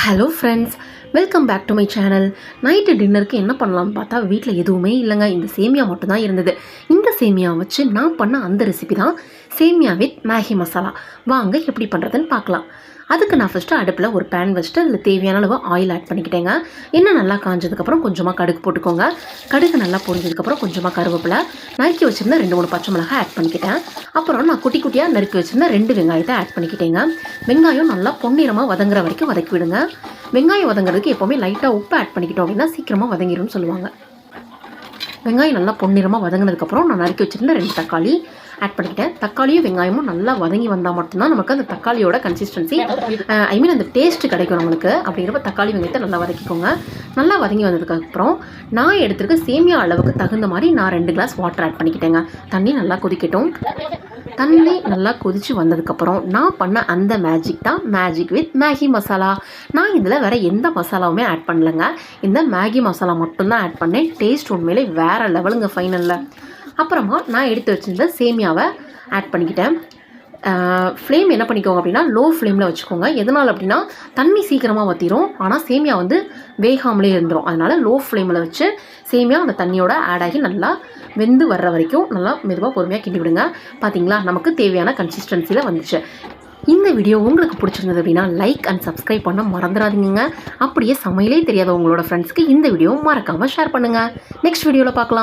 Hello friends, welcome back to my channel. Night டின்னருக்கு என்ன பண்ணலாம்னு பார்த்தா வீட்டில் எதுவுமே இல்லைங்க. இந்த சேமியா மட்டும்தான் இருந்தது. இந்த சேமியா வச்சு நான் பண்ண அந்த ரெசிபி தான் சேமியா வித் மேகி மசாலா. வாங்க எப்படி பண்ணுறதுன்னு பார்க்கலாம். அதுக்கு நான் ஃபஸ்ட்டு அடுப்பில் ஒரு பேன் வச்சுட்டு அதில் தேவையான அளவு ஆயில் ஆட் பண்ணிக்கிட்டேங்க. எண்ணெய் நல்லா காஞ்சதுக்கப்புறம் கொஞ்சமாக கடுகு போட்டுக்கோங்க. கடுகு நல்லா பொரிஞ்சதுக்கப்புறம் கொஞ்சமாக கருவேப்பிலை, நறுக்கி வச்சுருந்தா 2-3 பச்சை மிளகாய் ஆட் பண்ணிக்கிட்டேன். அப்புறம் நான் குட்டி குட்டியாக நறுக்கி வச்சுருந்தா 2 வெங்காயத்தை ஆட் பண்ணிக்கிட்டேங்க. வெங்காயம் நல்லா பொன்னிறமாக வதங்குற வரைக்கும் வதக்கி விடுங்க. வெங்காயம் வதங்குறதுக்கு எப்போவுமே லைட்டாக உப்பு ஆட் பண்ணிக்கிட்டோம் அப்படின்னா சீக்கிரமாக வதங்கிடும்னு சொல்லுவாங்க. வெங்காயம் நல்லா பொன்னிறமாக வதங்கினதுக்கப்புறம் நான் நறுக்கி வச்சுருந்த 2 தக்காளி ஆட் பண்ணிக்கிட்டேன். தக்காளியும் வெங்காயமும் நல்லா வதங்கி வந்தால் மட்டும்தான் நமக்கு அந்த தக்காளியோட கன்சிஸ்டன்சி அந்த டேஸ்ட்டு கிடைக்கும் நம்மளுக்கு. அப்படிங்கிறப்ப தக்காளி வெங்காயத்தை நல்லா வதக்கிக்கோங்க. நல்லா வதங்கி வந்ததுக்கப்புறம் நான் எடுத்துருக்க சேமியா அளவுக்கு தகுந்த மாதிரி நான் 2 கிளாஸ் வாட்டர் ஆட் பண்ணிக்கிட்டேங்க. தண்ணி நல்லா கொதிக்கட்டும். தண்ணி நல்லா கொதித்து வந்ததுக்கப்புறம் நான் பண்ண அந்த மேஜிக் தான் மேஜிக் வித் மேகி மசாலா. நான் இதில் வேறு எந்த மசாலாவுமே ஆட் பண்ணலைங்க. இந்த மேகி மசாலா மட்டும்தான் ஆட் பண்ணேன். டேஸ்ட் உண்மையிலே வேறு லெவலுங்க ஃபைனலில். அப்புறமா நான் எடுத்து வச்சுருந்த சேமியாவை ஆட் பண்ணிக்கிட்டேன். ஃப்ளேம் என்ன பண்ணிக்கோங்க அப்படின்னா லோ ஃப்ளேமில் வச்சுக்கோங்க. எதனால் அப்படின்னா தண்ணி சீக்கிரமாக வற்றிடும், ஆனால் சேமியா வேகாமலே இருந்துடும். அதனால் லோ ஃப்ளேமில் வச்சு சேமியா அந்த தண்ணியோட ஆட் ஆகி நல்லா வெந்து வர்ற வரைக்கும் நல்லா மெதுவாக பொறுமையாக கிண்டி விடுங்க. பார்த்தீங்களா, நமக்கு தேவையான கன்சிஸ்டன்சியில் வந்துச்சு. இந்த வீடியோ உங்களுக்கு பிடிச்சிருந்தது அப்படின்னா லைக் அண்ட் சப்ஸ்கிரைப் பண்ண மறந்துடாதீங்க. அப்படியே சமையலே தெரியாத உங்களோட ஃப்ரெண்ட்ஸ்க்கு இந்த வீடியோ மறக்காமல் ஷேர் பண்ணுங்கள். நெக்ஸ்ட் வீடியோவில் பார்க்கலாம்.